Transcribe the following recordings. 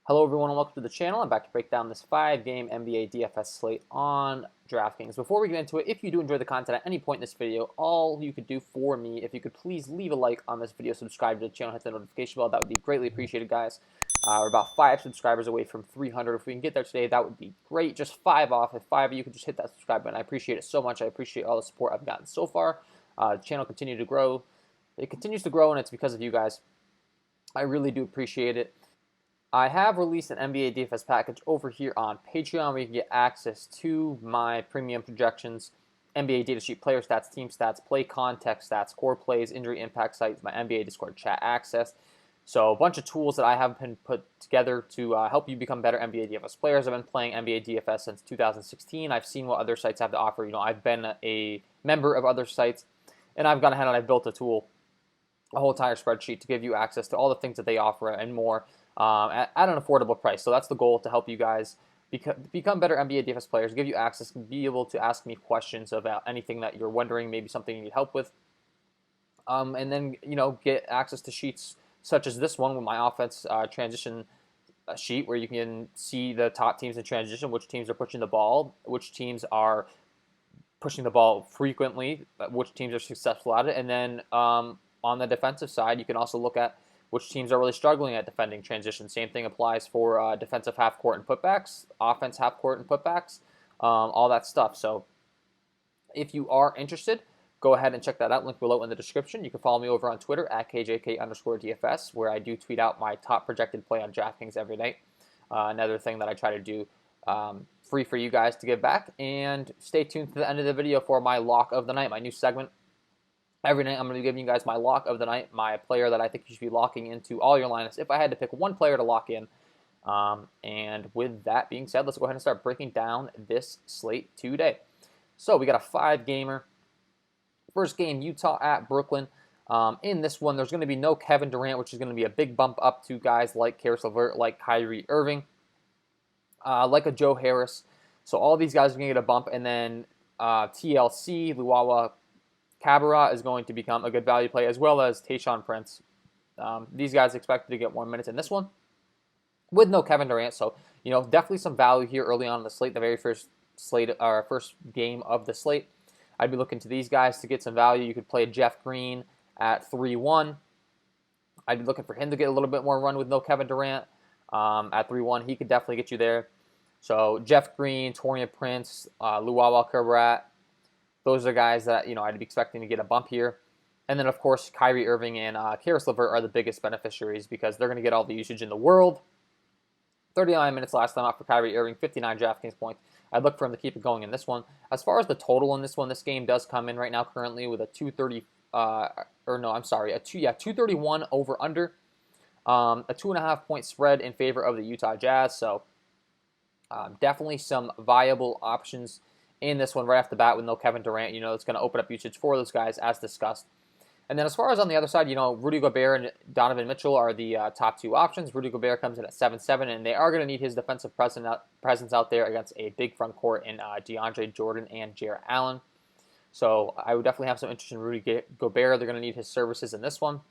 Hello everyone and welcome to the channel. I'm back to break down this 5-game NBA DFS slate on DraftKings. Before we get into it, if you do enjoy the content at any point in this video, all you could do for me, if you could please leave a like on this video, subscribe to the channel, hit the notification bell, that would be greatly appreciated, guys. We're about 5 subscribers away from 300. If we can get there today, that would be great. Just 5 off. If 5 of you could just hit that subscribe button, I appreciate it so much. I appreciate all the support I've gotten so far. The channel continues to grow. It continues to grow, and it's because of you guys. I really do appreciate it. I have released an NBA DFS package over here on Patreon where you can get access to my premium projections, NBA data sheet, player stats, team stats, play context stats, core plays, injury impact sites, my NBA Discord chat access. So a bunch of tools that I have been put together to help you become better NBA DFS players. I've been playing NBA DFS since 2016. I've seen what other sites have to offer. I've been a member of other sites, and I've gone ahead and I've built a tool, a whole entire spreadsheet to give you access to all the things that they offer and more. At an affordable price. So that's the goal, to help you guys become better NBA DFS players, give you access, be able to ask me questions about anything that you're wondering, maybe something you need help with. And then, get access to sheets such as this one with my offense transition sheet, where you can see the top teams in transition, which teams are pushing the ball, which teams are pushing the ball frequently, which teams are successful at it. And then on the defensive side, you can also look at which teams are really struggling at defending transition. Same thing applies for defensive half court and putbacks, offense half court and putbacks, all that stuff. So if you are interested, go ahead and check that out. Link below in the description. You can follow me over on Twitter at KJK_DFS, where I do tweet out my top projected play on DraftKings every night. Another thing that I try to do free for you guys to give back. And stay tuned to the end of the video for my lock of the night, my new segment. Every night I'm going to be giving you guys my lock of the night, my player that I think you should be locking into all your lineups if I had to pick one player to lock in. And with that being said, let's go ahead and start breaking down this slate today. So we got a 5-gamer. First game, Utah at Brooklyn. In this one, there's going to be no Kevin Durant, which is going to be a big bump up to guys like Karis LeVert, like Kyrie Irving, like a Joe Harris. So all these guys are going to get a bump. And then TLC, Luwawa Cabarrot is going to become a good value play, as well as Tayshaun Prince. These guys expected to get more minutes in this one with no Kevin Durant. So, definitely some value here early on in the slate, the very first game of the slate. I'd be looking to these guys to get some value. You could play Jeff Green at 3-1. I'd be looking for him to get a little bit more run with no Kevin Durant. At 3-1, he could definitely get you there. So Jeff Green, Taurean Prince, Luwawa Cabarrot. Those are guys that, I'd be expecting to get a bump here. And then, of course, Kyrie Irving and Karis LeVert are the biggest beneficiaries because they're going to get all the usage in the world. 39 minutes last time out for Kyrie Irving, 59 DraftKings points. I'd look for him to keep it going in this one. As far as the total in this one, this game does come in right now currently with a 231 over-under. A 2.5-point spread in favor of the Utah Jazz. So definitely some viable options in this one right off the bat with no Kevin Durant. It's going to open up usage for those guys as discussed. And then as far as on the other side, Rudy Gobert and Donovan Mitchell are the top two options. Rudy Gobert comes in at 7-7, and they are going to need his defensive presence out there against a big front court in DeAndre Jordan and Jarrett Allen. So I would definitely have some interest in Rudy Gobert. They're going to need his services in this one.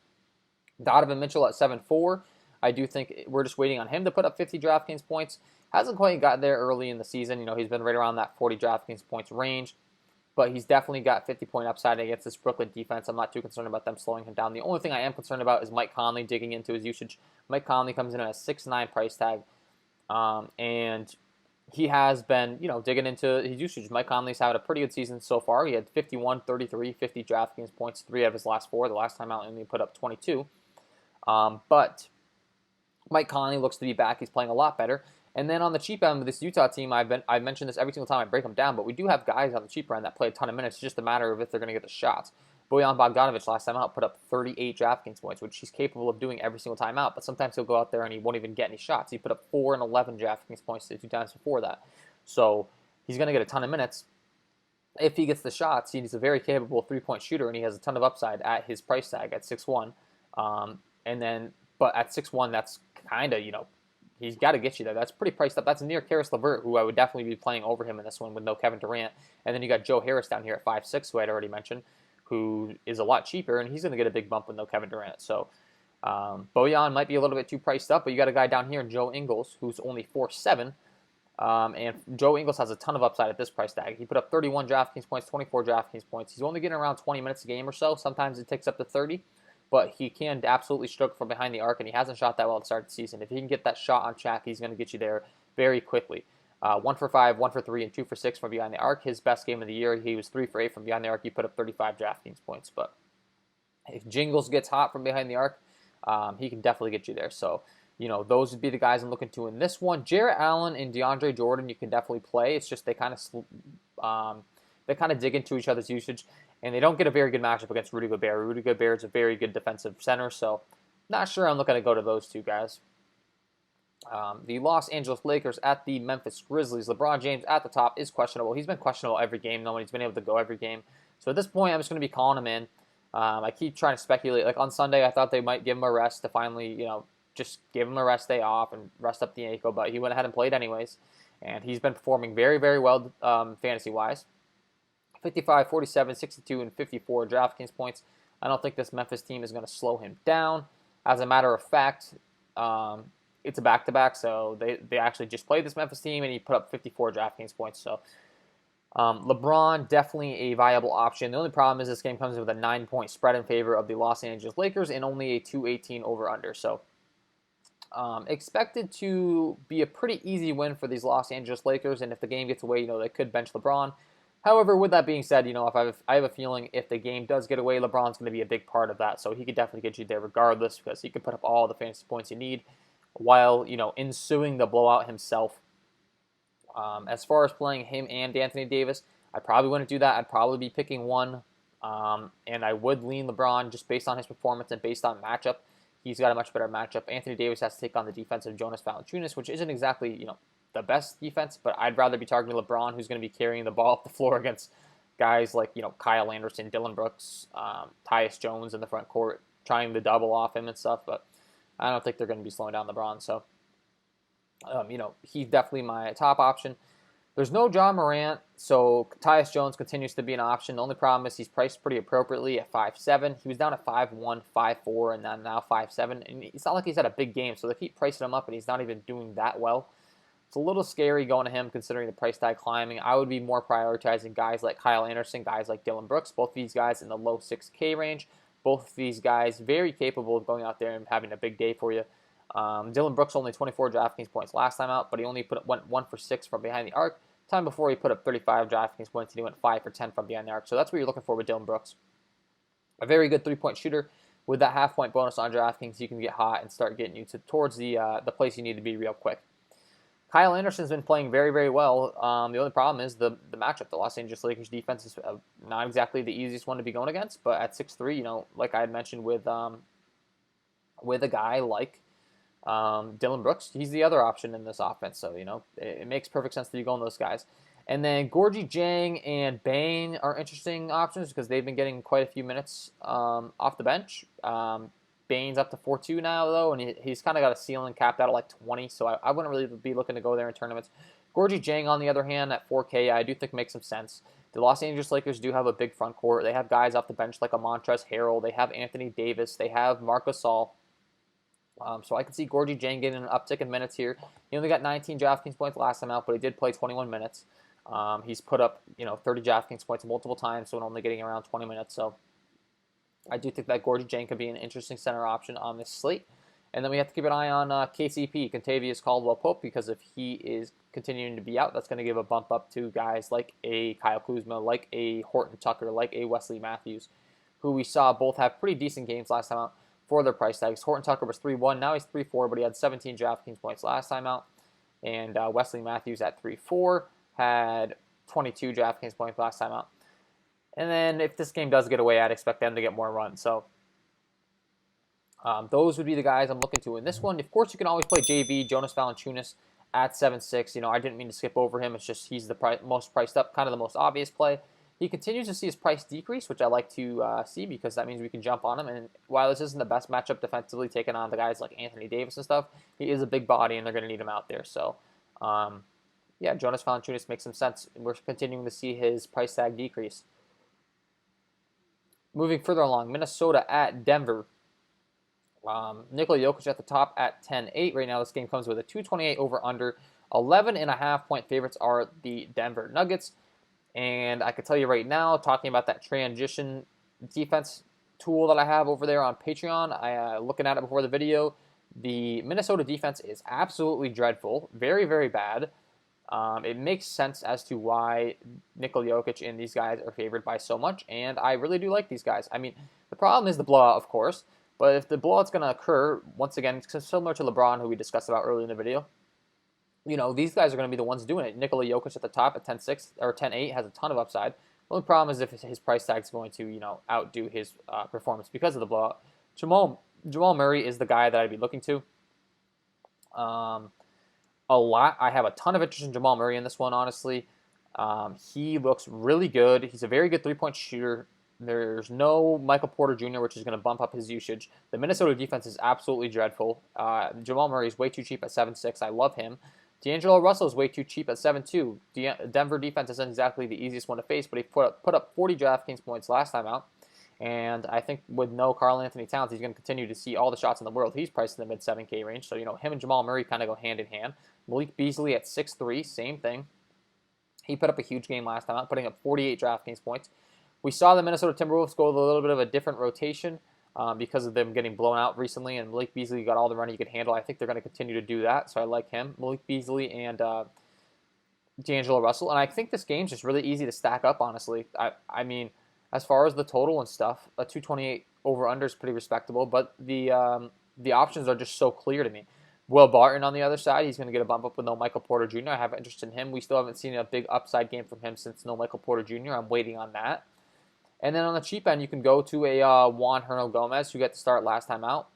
Donovan Mitchell at 7-4. I do think we're just waiting on him to put up 50 DraftKings points. Hasn't quite got there early in the season. He's been right around that 40 DraftKings points range. But he's definitely got 50-point upside against this Brooklyn defense. I'm not too concerned about them slowing him down. The only thing I am concerned about is Mike Conley digging into his usage. Mike Conley comes in at a 6.9 price tag. And he has been, digging into his usage. Mike Conley's having a pretty good season so far. He had 51, 33, 50 DraftKings points, 3 out of his last 4. The last time out, he only put up 22. But Mike Conley looks to be back. He's playing a lot better. And then on the cheap end of this Utah team, I've mentioned this every single time I break them down, but we do have guys on the cheaper end that play a ton of minutes. It's just a matter of if they're going to get the shots. Bojan Bogdanovic last time out put up 38 DraftKings points, which he's capable of doing every single time out. But sometimes he'll go out there and he won't even get any shots. He put up 4 and 11 DraftKings points the 2 times before that. So he's going to get a ton of minutes. If he gets the shots, he's a very capable 3-point shooter, and he has a ton of upside at his price tag at 6'1". But at 6'1", that's kind of, he's got to get you there. That's pretty priced up. That's near Karis LeVert, who I would definitely be playing over him in this one with no Kevin Durant. And then you got Joe Harris down here at 5'6", who I'd already mentioned, who is a lot cheaper, and he's going to get a big bump with no Kevin Durant. So Bojan might be a little bit too priced up, but you got a guy down here, Joe Ingles, who's only 4.7. And Joe Ingles has a ton of upside at this price tag. He put up 31 DraftKings points, 24 DraftKings points. He's only getting around 20 minutes a game or so. Sometimes it takes up to 30, but he can absolutely stroke from behind the arc, and he hasn't shot that well at the start of the season. If he can get that shot on track, he's going to get you there very quickly. 1 for 5, 1 for 3, and 2 for 6 from behind the arc. His best game of the year, he was 3 for 8 from behind the arc. He put up 35 DraftKings points. But if Jingles gets hot from behind the arc, he can definitely get you there. So, those would be the guys I'm looking to in this one. Jarrett Allen and DeAndre Jordan, you can definitely play. It's just they kind of dig into each other's usage, and they don't get a very good matchup against Rudy Gobert. Rudy Gobert is a very good defensive center, so not sure I'm looking to go to those two guys. The Los Angeles Lakers at the Memphis Grizzlies. LeBron James at the top is questionable. He's been questionable every game. Nobody's been able to go every game. So at this point, I'm just going to be calling him in. I keep trying to speculate. Like on Sunday, I thought they might give him a rest to finally, just give him a rest day off and rest up the ankle. But he went ahead and played anyways. And he's been performing very, very well fantasy-wise. 55, 47, 62, and 54 DraftKings points. I don't think this Memphis team is going to slow him down. As a matter of fact, it's a back-to-back, so they actually just played this Memphis team, and he put up 54 DraftKings points. So LeBron, definitely a viable option. The only problem is this game comes with a 9-point spread in favor of the Los Angeles Lakers and only a 218 over-under. So expected to be a pretty easy win for these Los Angeles Lakers, and if the game gets away, they could bench LeBron. However, with that being said, if I have a feeling if the game does get away, LeBron's going to be a big part of that. So he could definitely get you there regardless because he could put up all the fantasy points you need while, ensuing the blowout himself. As far as playing him and Anthony Davis, I probably wouldn't do that. I'd probably be picking one, and I would lean LeBron just based on his performance and based on matchup. He's got a much better matchup. Anthony Davis has to take on the defense of Jonas Valanciunas, which isn't exactly, the best defense, but I'd rather be targeting LeBron, who's going to be carrying the ball up the floor against guys like, Kyle Anderson, Dillon Brooks, Tyus Jones in the front court, trying to double off him and stuff, but I don't think they're going to be slowing down LeBron, so, he's definitely my top option. There's no John Morant, so Tyus Jones continues to be an option. The only problem is he's priced pretty appropriately at 5'7". He was down at 5'1", 5'4", and then now 5'7", and it's not like he's had a big game, so they keep pricing him up, and he's not even doing that well. It's a little scary going to him considering the price tag climbing. I would be more prioritizing guys like Kyle Anderson, guys like Dillon Brooks, both of these guys in the low 6K range. Both of these guys very capable of going out there and having a big day for you. Dillon Brooks only 24 DraftKings points last time out, but he only went 1 for 6 from behind the arc. Time before he put up 35 DraftKings points and he went 5 for 10 from behind the arc. So that's what you're looking for with Dillon Brooks. A very good 3-point shooter. With that half-point bonus on DraftKings, you can get hot and start getting you towards the place you need to be real quick. Kyle Anderson's been playing very, very well. The only problem is the matchup. The Los Angeles Lakers defense is not exactly the easiest one to be going against, but at 6'3", like I had mentioned with a guy like Dillon Brooks, he's the other option in this offense. So, it makes perfect sense that you go on those guys. And then Gorgie Jang and Bane are interesting options because they've been getting quite a few minutes off the bench. Bane's up to 4.2 now, though, and he's kind of got a ceiling capped out at like 20, so I wouldn't really be looking to go there in tournaments. Gorgie Jang, on the other hand, at 4K, I do think makes some sense. The Los Angeles Lakers do have a big front court. They have guys off the bench like a Montrezl Harrell. They have Anthony Davis. They have Marc Gasol. So I can see Gorgie Jang getting an uptick in minutes here. He only got 19 DraftKings points last time out, but he did play 21 minutes. He's put up 30 DraftKings points multiple times, so only getting around 20 minutes, so I do think that Gorgie Jang could be an interesting center option on this slate. And then we have to keep an eye on KCP, Kentavious Caldwell-Pope, because if he is continuing to be out, that's going to give a bump up to guys like a Kyle Kuzma, like a Horton Tucker, like a Wesley Matthews, who we saw both have pretty decent games last time out for their price tags. Horton Tucker was 3-1, now he's 3-4, but he had 17 DraftKings points last time out. And Wesley Matthews at 3-4 had 22 DraftKings points last time out. And then if this game does get away, I'd expect them to get more runs. So those would be the guys I'm looking to in this one. Of course, you can always play JV, Jonas Valanciunas, at 7.6. I didn't mean to skip over him. It's just he's the most priced up, kind of the most obvious play. He continues to see his price decrease, which I like to see because that means we can jump on him. And while this isn't the best matchup defensively, taking on the guys like Anthony Davis and stuff, he is a big body, and they're going to need him out there. So, yeah, Jonas Valanciunas makes some sense. We're continuing to see his price tag decrease. Moving further along, Minnesota at Denver. Nikola Jokic at the top at 10-8. Right now, this game comes with a 228 over-under. 11.5-point favorites are the Denver Nuggets. And I can tell you right now, talking about that transition defense tool that I have over there on Patreon, I looking at it before the video, the Minnesota defense is absolutely dreadful. Very, very bad. It makes sense as to why Nikola Jokic and these guys are favored by so much, and I really do like these guys. I mean, the problem is the blowout, of course, but if the blowout's going to occur, once again, similar to LeBron, who we discussed about earlier in the video, these guys are going to be the ones doing it. Nikola Jokic at the top at 10-6 or 10-8 has a ton of upside. The only problem is if his price tag is going to, outdo his performance because of the blowout. Jamal Murray is the guy that I'd be looking to. A lot. I have a ton of interest in Jamal Murray in this one, honestly. He looks really good. He's a very good three-point shooter. There's no Michael Porter Jr., which is going to bump up his usage. The Minnesota defense is absolutely dreadful. Jamal Murray is way too cheap at 7.6. I love him. D'Angelo Russell is way too cheap at 7.2. Denver defense isn't exactly the easiest one to face, but he put up 40 DraftKings points last time out. And I think with no Karl Anthony Towns, he's going to continue to see all the shots in the world. He's priced in the mid-7K range. So, him and Jamal Murray kind of go hand in hand. Malik Beasley at 6'3", same thing. He put up a huge game last time out, putting up 48 DraftKings points. We saw the Minnesota Timberwolves go with a little bit of a different rotation because of them getting blown out recently, and Malik Beasley got all the run he could handle. I think they're going to continue to do that, so I like him. Malik Beasley and D'Angelo Russell. And I think this game's just really easy to stack up, honestly. I mean, as far as the total and stuff, a 228 over-under is pretty respectable, but the options are just so clear to me. Will Barton on the other side, he's going to get a bump up with no Michael Porter Jr. I have interest in him. We still haven't seen a big upside game from him since no Michael Porter Jr. I'm waiting on that. And then on the cheap end, you can go to a Juan Hernangomez, who got to start last time out.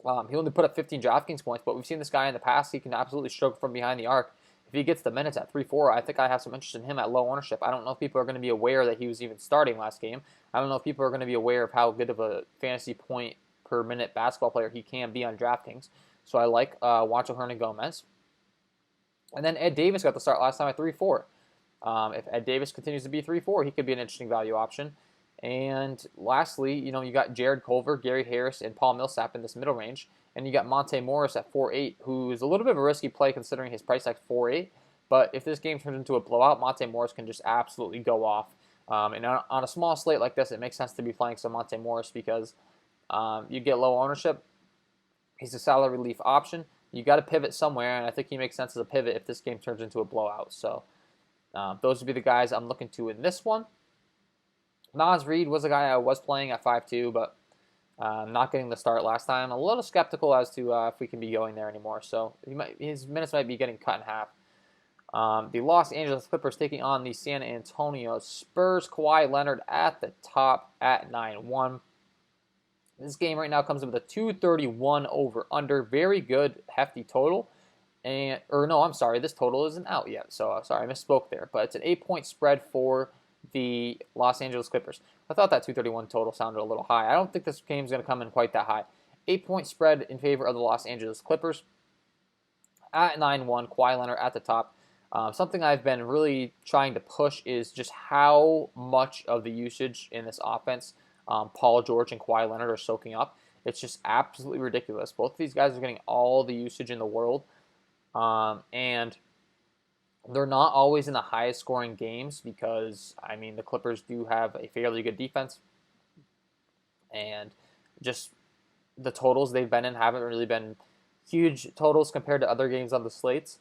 He only put up 15 DraftKings points, but we've seen this guy in the past. He can absolutely stroke from behind the arc. If he gets the minutes at 3-4, I think I have some interest in him at low ownership. I don't know if people are going to be aware that he was even starting last game. I don't know if people are going to be aware of how good of a fantasy point per minute basketball player he can be on DraftKings. So I like Juancho Hernangomez. And then Ed Davis got the start last time at 3-4. If Ed Davis continues to be 3-4, he could be an interesting value option. And lastly, you got Jared Culver, Gary Harris, and Paul Millsap in this middle range. And you got Monte Morris at 4.8, who is a little bit of a risky play considering his price tag 4.8. But if this game turns into a blowout, Monte Morris can just absolutely go off. And on a small slate like this, it makes sense to be playing some Monte Morris because you get low ownership. He's a salary relief option. You got to pivot somewhere, and I think he makes sense as a pivot if this game turns into a blowout. So those would be the guys I'm looking to in this one. Naz Reid was a guy I was playing at 5.2, but not getting the start last time. A little skeptical as to if we can be going there anymore. So his minutes might be getting cut in half. The Los Angeles Clippers taking on the San Antonio Spurs. Kawhi Leonard at the top at 9-1. This game right now comes in with a 231 over-under. Very good, hefty total. This total isn't out yet. So, sorry, I misspoke there. But it's an 8-point spread for the Los Angeles Clippers. I thought that 231 total sounded a little high. I don't think this game's going to come in quite that high. 8-point spread in favor of the Los Angeles Clippers. At 9-1, Kawhi Leonard at the top. Something I've been really trying to push is just how much of the usage in this offense Paul George and Kawhi Leonard are soaking up. It's just absolutely ridiculous. Both of these guys are getting all the usage in the world. And they're not always in the highest scoring games because, the Clippers do have a fairly good defense. And just the totals they've been in haven't really been huge totals compared to other games on the slates.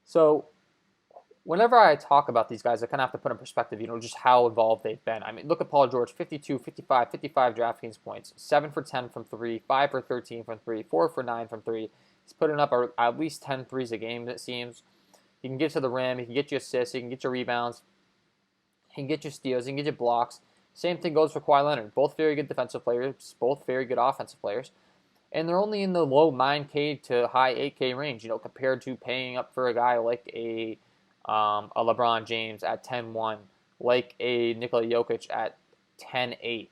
So whenever I talk about these guys, I kind of have to put in perspective, just how involved they've been. Look at Paul George, 52, 55 DraftKings points, 7 for 10 from 3, 5 for 13 from 3, 4 for 9 from 3. He's putting up at least 10 threes a game, it seems. He can get to the rim, he can get you assists, he can get you rebounds, he can get you steals, he can get you blocks. Same thing goes for Kawhi Leonard. Both very good defensive players, both very good offensive players. And they're only in the low 9K to high 8K range, compared to paying up for a guy like a LeBron James at 10-1, like a Nikola Jokic at 10-8.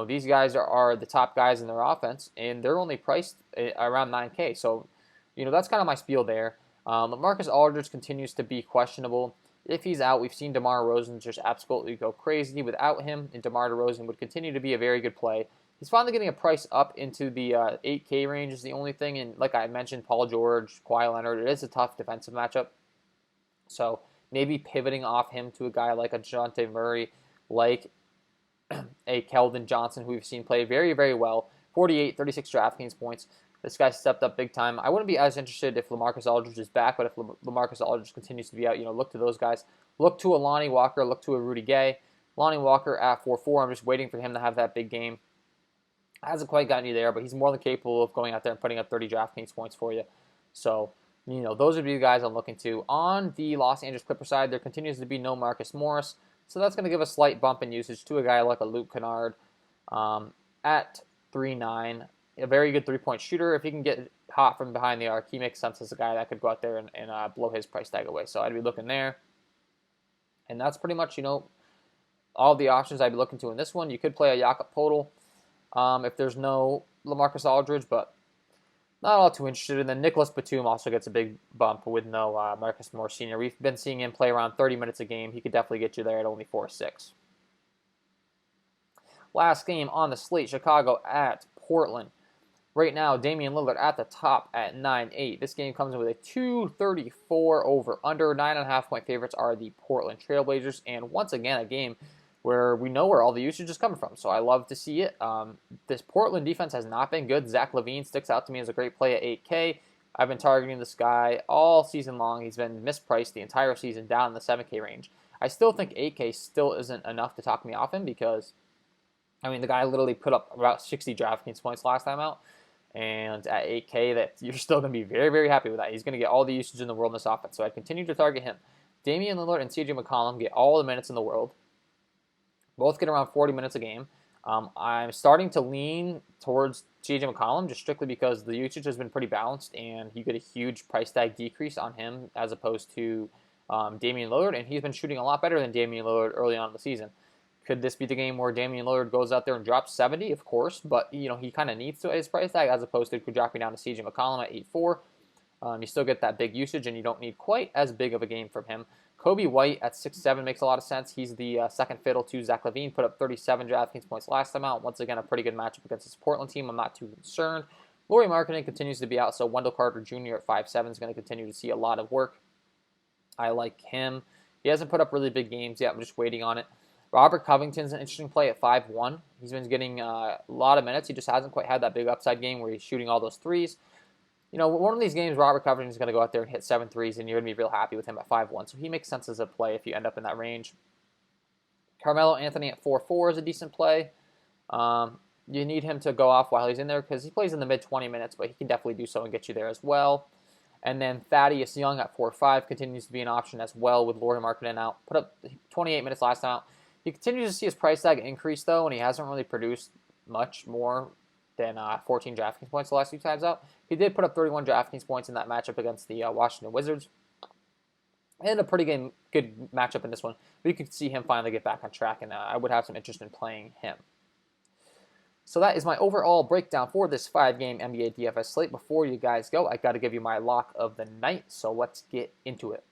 These guys are the top guys in their offense, and they're only priced around 9K. So, that's kind of my spiel there. LaMarcus Aldridge continues to be questionable. If he's out, we've seen DeMar DeRozan just absolutely go crazy without him, and DeMar DeRozan would continue to be a very good play. He's finally getting a price up into the 8K range is the only thing. And like I mentioned, Paul George, Kawhi Leonard, it is a tough defensive matchup. So maybe pivoting off him to a guy like a DeJounte Murray, like a Keldon Johnson, who we've seen play very, very well. 48, 36 DraftKings points. This guy stepped up big time. I wouldn't be as interested if LaMarcus Aldridge is back, but if LaMarcus Aldridge continues to be out, look to those guys. Look to a Lonnie Walker, look to a Rudy Gay. Lonnie Walker at 4-4, I'm just waiting for him to have that big game. Hasn't quite gotten you there, but he's more than capable of going out there and putting up 30 DraftKings points for you. So, those would be the guys I'm looking to. On the Los Angeles Clippers side, there continues to be no Marcus Morris, so that's going to give a slight bump in usage to a guy like a Luke Kennard at 3.9. A very good three-point shooter. If he can get hot from behind the arc, he makes sense as a guy that could go out there and blow his price tag away. So I'd be looking there. And that's pretty much, all the options I'd be looking to in this one. You could play a Jakob Poeltl if there's no LaMarcus Aldridge, but not all too interested. And then Nicholas Batum also gets a big bump with no Marcus Morris Sr. We've been seeing him play around 30 minutes a game. He could definitely get you there at only 4.6. Last game on the slate, Chicago at Portland. Right now, Damian Lillard at the top at 9.8. This game comes in with a 234 over/under. 9.5 point favorites are the Portland Trailblazers. And once again, a game where we know where all the usage is coming from. So I love to see it. This Portland defense has not been good. Zach LaVine sticks out to me as a great play at 8K. I've been targeting this guy all season long. He's been mispriced the entire season down in the 7K range. I still think 8K still isn't enough to talk me off him because, the guy literally put up about 60 DraftKings points last time out. And at 8K, that you're still going to be very, very happy with that. He's going to get all the usage in the world in this offense. So I'd continue to target him. Damian Lillard and CJ McCollum get all the minutes in the world. Both get around 40 minutes a game. I'm starting to lean towards CJ McCollum just strictly because the usage has been pretty balanced and you get a huge price tag decrease on him as opposed to Damian Lillard. And he's been shooting a lot better than Damian Lillard early on in the season. Could this be the game where Damian Lillard goes out there and drops 70? Of course, but he kind of needs to at his price tag as opposed to dropping down to CJ McCollum at 8.4. You still get that big usage and you don't need quite as big of a game from him. Kobe White at 6.7 makes a lot of sense. He's the second fiddle to Zach LaVine. Put up 37 DraftKings points last time out. Once again, a pretty good matchup against this Portland team. I'm not too concerned. Lauri Markkanen continues to be out, so Wendell Carter Jr. at 5.7 is going to continue to see a lot of work. I like him. He hasn't put up really big games yet. I'm just waiting on it. Robert Covington's an interesting play at 5.1. He's been getting a lot of minutes. He just hasn't quite had that big upside game where he's shooting all those threes. One of these games, Robert Covington's going to go out there and hit 7 threes, and you're going to be real happy with him at 5.1. So he makes sense as a play if you end up in that range. Carmelo Anthony at 4.4 is a decent play. You need him to go off while he's in there because he plays in the mid-20 minutes, but he can definitely do so and get you there as well. And then Thaddeus Young at 4.5 continues to be an option as well with Lauri Markkanen out. Put up 28 minutes last time out. He continues to see his price tag increase, though, and he hasn't really produced much more than 14 DraftKings points the last few times out. He did put up 31 DraftKings points in that matchup against the Washington Wizards. And a pretty good matchup in this one. But you could see him finally get back on track, and I would have some interest in playing him. So that is my overall breakdown for this 5-game NBA DFS slate. Before you guys go, I got to give you my lock of the night, so let's get into it.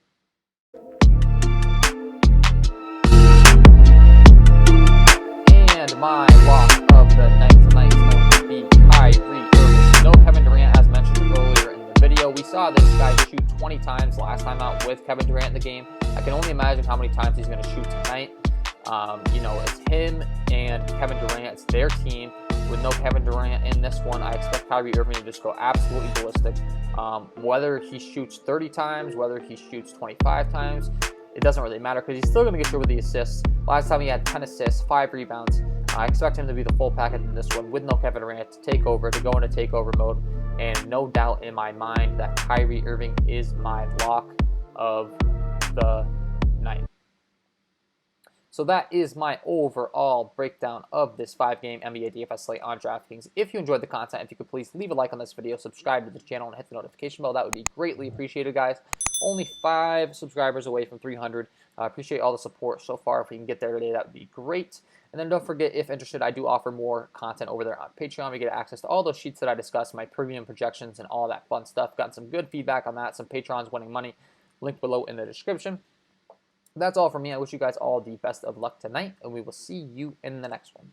And my lock of the night tonight is going to be Kyrie Irving. No Kevin Durant, as mentioned earlier in the video. We saw this guy shoot 20 times last time out with Kevin Durant in the game. I can only imagine how many times he's going to shoot tonight. It's him and Kevin Durant. It's their team. With no Kevin Durant in this one, I expect Kyrie Irving to just go absolutely ballistic. Whether he shoots 30 times, whether he shoots 25 times, it doesn't really matter because he's still going to get you with the assists. Last time he had 10 assists, 5 rebounds. I expect him to be the full package in this one with no Kevin Durant to take over, to go into takeover mode. And no doubt in my mind that Kyrie Irving is my lock of the night. So that is my overall breakdown of this 5-game NBA DFS slate on DraftKings. If you enjoyed the content, if you could please leave a like on this video, subscribe to the channel, and hit the notification bell, that would be greatly appreciated, guys. Only 5 subscribers away from 300. I appreciate all the support so far. If we can get there today, that would be great. And then don't forget, if interested, I do offer more content over there on Patreon. We get access to all those sheets that I discussed, my premium projections, and all that fun stuff. Gotten some good feedback on that. Some Patrons winning money. Link below in the description. That's all from me. I wish you guys all the best of luck tonight, and we will see you in the next one.